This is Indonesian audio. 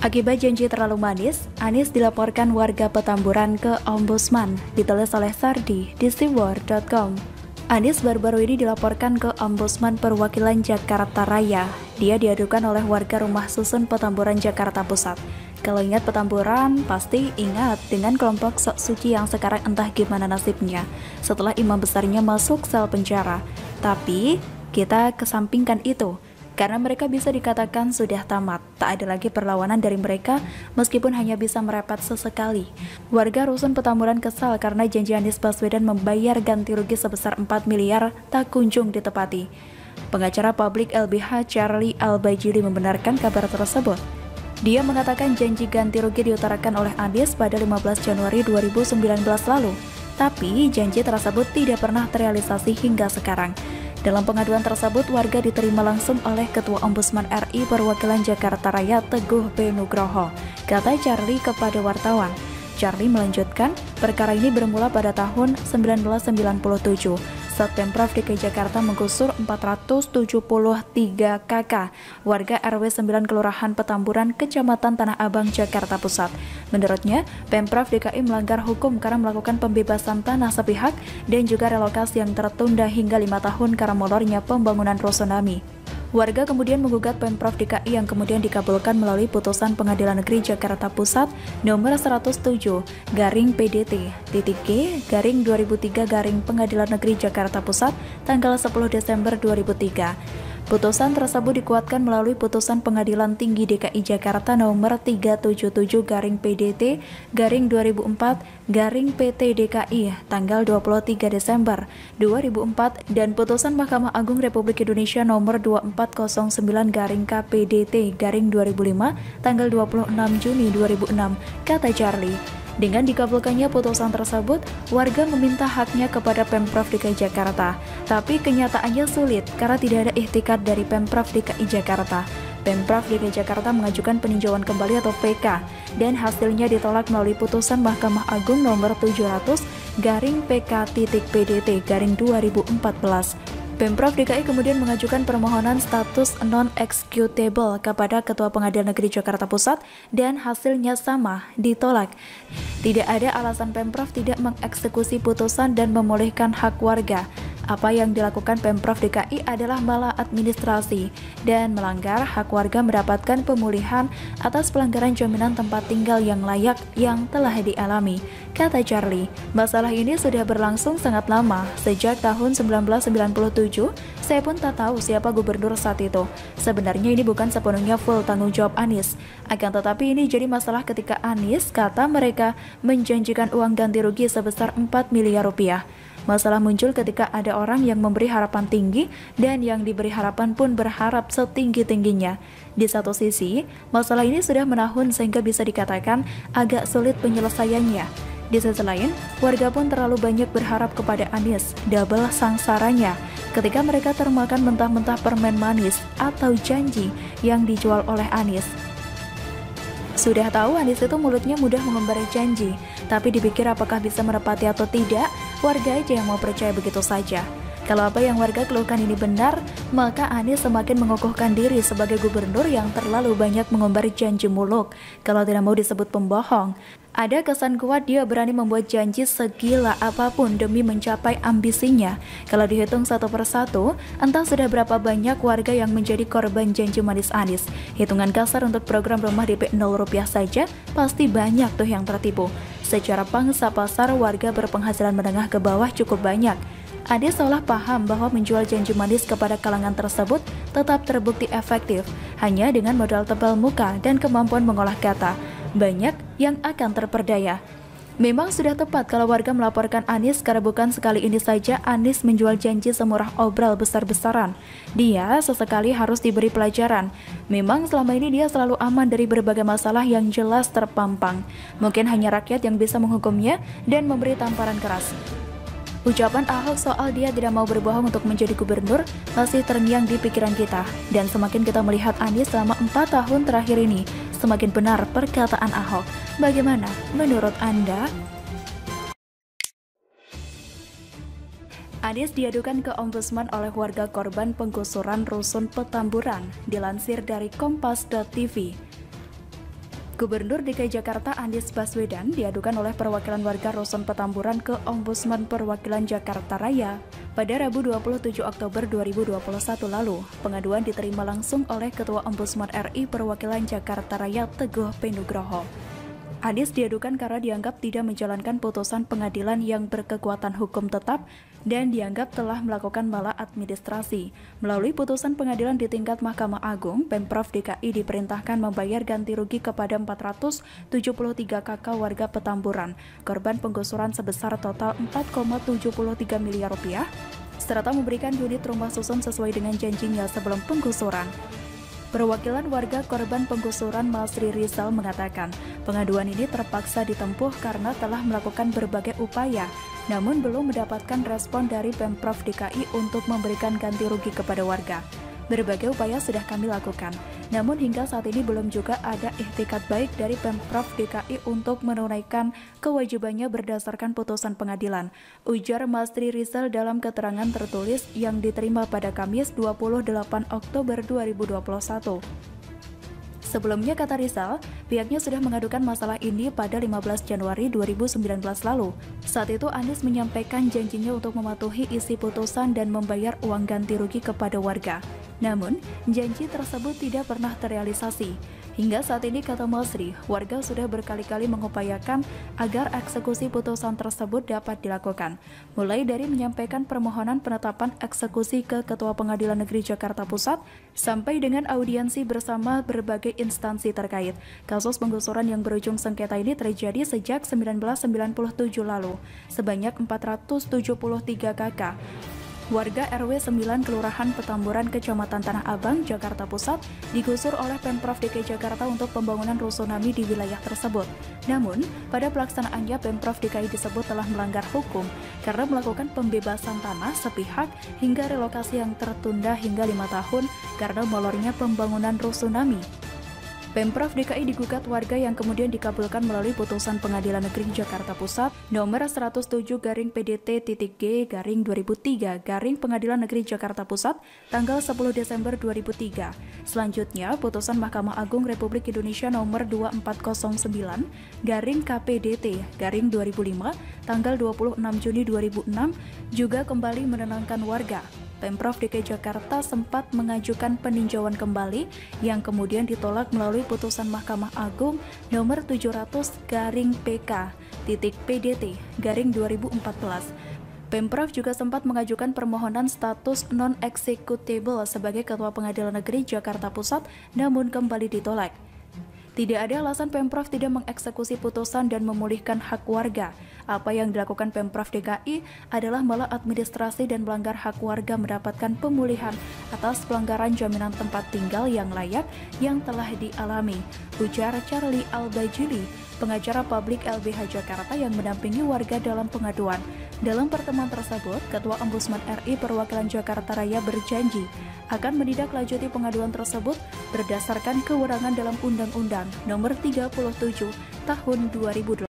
Akibat janji terlalu manis, Anies dilaporkan warga Petamburan ke Ombudsman, ditulis oleh Sardi di siwar.com. Anies baru-baru ini dilaporkan ke Ombudsman Perwakilan Jakarta Raya. Dia diadukan oleh warga rumah susun Petamburan, Jakarta Pusat. Kalau ingat Petamburan, pasti ingat dengan kelompok sok suci yang sekarang entah gimana nasibnya setelah imam besarnya masuk sel penjara. Tapi, kita kesampingkan itu. Karena mereka bisa dikatakan sudah tamat, tak ada lagi perlawanan dari mereka meskipun hanya bisa merepet sesekali. Warga Rusun Petamburan kesal karena janji Anies Baswedan membayar ganti rugi sebesar 4 miliar tak kunjung ditepati. Pengacara publik LBH Charlie Al-Bajili membenarkan kabar tersebut. Dia mengatakan janji ganti rugi diutarakan oleh Anies pada 15 Januari 2019 lalu, tapi janji tersebut tidak pernah terrealisasi hingga sekarang. Dalam pengaduan tersebut, warga diterima langsung oleh Ketua Ombudsman RI Perwakilan Jakarta Raya Teguh B. Nugroho, kata Charlie kepada wartawan. Charlie melanjutkan, perkara ini bermula pada tahun 1997, saat Pemprov DKI Jakarta menggusur 473 KK warga RW 9 Kelurahan Petamburan, Kecamatan Tanah Abang, Jakarta Pusat. Menurutnya, Pemprov DKI melanggar hukum karena melakukan pembebasan tanah sepihak dan juga relokasi yang tertunda hingga 5 tahun karena molornya pembangunan rusunami. Warga kemudian menggugat Pemprov DKI yang kemudian dikabulkan melalui putusan Pengadilan Negeri Jakarta Pusat nomor 107/P-G/2003 Pengadilan Negeri Jakarta Pusat tanggal 10 Desember 2003. Putusan tersebut dikuatkan melalui putusan Pengadilan Tinggi DKI Jakarta nomor 377/PDT/2004/PT DKI tanggal 23 Desember 2004 dan putusan Mahkamah Agung Republik Indonesia nomor 2409/KPDT/2005 tanggal 26 Juni 2006, kata Charlie. Dengan dikabulkannya putusan tersebut, warga meminta haknya kepada Pemprov DKI Jakarta. Tapi kenyataannya sulit karena tidak ada ikhtikar dari Pemprov DKI Jakarta. Pemprov DKI Jakarta mengajukan peninjauan kembali atau PK dan hasilnya ditolak melalui putusan Mahkamah Agung nomor 700-PK-PDT/2014. Pemprov DKI kemudian mengajukan permohonan status non-executable kepada Ketua Pengadilan Negeri Jakarta Pusat dan hasilnya sama, ditolak. Tidak ada alasan Pemprov tidak mengeksekusi putusan dan memulihkan hak warga. Apa yang dilakukan Pemprov DKI adalah malah administrasi dan melanggar hak warga mendapatkan pemulihan atas pelanggaran jaminan tempat tinggal yang layak yang telah dialami, kata Charlie. Masalah ini sudah berlangsung sangat lama, sejak tahun 1997, saya pun tak tahu siapa gubernur saat itu. Sebenarnya ini bukan sepenuhnya full tanggung jawab Anies, akan tetapi ini jadi masalah ketika Anies, kata mereka, menjanjikan uang ganti rugi sebesar 4 miliar rupiah. Masalah muncul ketika ada orang yang memberi harapan tinggi dan yang diberi harapan pun berharap setinggi-tingginya. Di satu sisi, masalah ini sudah menahun sehingga bisa dikatakan agak sulit penyelesaiannya. Di sisi lain, warga pun terlalu banyak berharap kepada Anies, double sangsaranya ketika mereka termakan mentah-mentah permen manis atau janji yang dijual oleh Anies. Sudah tahu Anies itu mulutnya mudah mengumbar janji, tapi dipikir apakah bisa menepati atau tidak, warga aja yang mau percaya begitu saja. Kalau apa yang warga keluhkan ini benar, maka Anies semakin mengukuhkan diri sebagai gubernur yang terlalu banyak mengumbar janji muluk. Kalau tidak mau disebut pembohong, ada kesan kuat dia berani membuat janji segila apapun demi mencapai ambisinya. Kalau dihitung satu persatu, entah sudah berapa banyak warga yang menjadi korban janji manis Anies. Hitungan kasar untuk program rumah DP 0 rupiah saja, pasti banyak tuh yang tertipu. Secara pangsa pasar, warga berpenghasilan menengah ke bawah cukup banyak. Anies seolah paham bahwa menjual janji manis kepada kalangan tersebut tetap terbukti efektif, hanya dengan modal tebal muka dan kemampuan mengolah kata. Banyak yang akan terperdaya. Memang sudah tepat kalau warga melaporkan Anies karena bukan sekali ini saja Anies menjual janji semurah obral besar-besaran. Dia sesekali harus diberi pelajaran. Memang selama ini dia selalu aman dari berbagai masalah yang jelas terpampang. Mungkin hanya rakyat yang bisa menghukumnya dan memberi tamparan keras. Ucapan Ahok soal dia tidak mau berbohong untuk menjadi gubernur masih terngiang di pikiran kita. Dan semakin kita melihat Anies selama 4 tahun terakhir ini, semakin benar perkataan Ahok. Bagaimana menurut Anda? Anies diadukan ke Ombudsman oleh warga korban penggusuran Rusun Petamburan, dilansir dari Kompas.tv. Gubernur DKI Jakarta Anies Baswedan diadukan oleh perwakilan warga Rusun Petamburan ke Ombudsman Perwakilan Jakarta Raya pada Rabu 27 Oktober 2021 lalu. Pengaduan diterima langsung oleh Ketua Ombudsman RI Perwakilan Jakarta Raya Teguh P. Nugroho. Anies diadukan karena dianggap tidak menjalankan putusan pengadilan yang berkekuatan hukum tetap dan dianggap telah melakukan maladministrasi. Melalui putusan pengadilan di tingkat Mahkamah Agung, Pemprov DKI diperintahkan membayar ganti rugi kepada 473 KK warga Petamburan, korban penggusuran sebesar total 4,73 miliar rupiah, serta memberikan unit rumah susun sesuai dengan janjinya sebelum penggusuran. Perwakilan warga korban penggusuran Masri Rizal mengatakan, pengaduan ini terpaksa ditempuh karena telah melakukan berbagai upaya, namun belum mendapatkan respon dari Pemprov DKI untuk memberikan ganti rugi kepada warga. Berbagai upaya sudah kami lakukan, namun hingga saat ini belum juga ada ikhtikat baik dari Pemprov DKI untuk menunaikan kewajibannya berdasarkan putusan pengadilan, ujar Masri Rizal dalam keterangan tertulis yang diterima pada Kamis 28 Oktober 2021. Sebelumnya, kata Rizal, pihaknya sudah mengadukan masalah ini pada 15 Januari 2019 lalu. Saat itu Anies menyampaikan janjinya untuk mematuhi isi putusan dan membayar uang ganti rugi kepada warga. Namun, janji tersebut tidak pernah terrealisasi. Hingga saat ini, kata Masri, warga sudah berkali-kali mengupayakan agar eksekusi putusan tersebut dapat dilakukan, mulai dari menyampaikan permohonan penetapan eksekusi ke Ketua Pengadilan Negeri Jakarta Pusat, sampai dengan audiensi bersama berbagai instansi terkait. Kasus penggusuran yang berujung sengketa ini terjadi sejak 1997 lalu, sebanyak 473 KK. Warga RW 9 Kelurahan Petamburan, Kecamatan Tanah Abang, Jakarta Pusat digusur oleh Pemprov DKI Jakarta untuk pembangunan rusunami di wilayah tersebut. Namun, pada pelaksanaannya Pemprov DKI disebut telah melanggar hukum karena melakukan pembebasan tanah sepihak hingga relokasi yang tertunda hingga 5 tahun karena molornya pembangunan rusunami. Pemprov DKI digugat warga yang kemudian dikabulkan melalui putusan Pengadilan Negeri Jakarta Pusat nomor 107-PDT-G-2003 Pengadilan Negeri Jakarta Pusat tanggal 10 Desember 2003. Selanjutnya, putusan Mahkamah Agung Republik Indonesia nomor 2409-KPDT-2005 tanggal 26 Juni 2006 juga kembali menenangkan warga. Pemprov DKI Jakarta sempat mengajukan peninjauan kembali yang kemudian ditolak melalui putusan Mahkamah Agung nomor 700-PDT-2014. Pemprov juga sempat mengajukan permohonan status non-executable sebagai Ketua Pengadilan Negeri Jakarta Pusat, namun kembali ditolak. Tidak ada alasan Pemprov tidak mengeksekusi putusan dan memulihkan hak warga. Apa yang dilakukan Pemprov DKI adalah maladministrasi dan melanggar hak warga mendapatkan pemulihan atas pelanggaran jaminan tempat tinggal yang layak yang telah dialami, ujar Charlie Albajili, pengacara publik LBH Jakarta yang mendampingi warga dalam pengaduan. Dalam pertemuan tersebut, Ketua Ombudsman RI Perwakilan Jakarta Raya berjanji akan menindaklanjuti pengaduan tersebut berdasarkan kewenangan dalam Undang-Undang Nomor 37 Tahun 2008.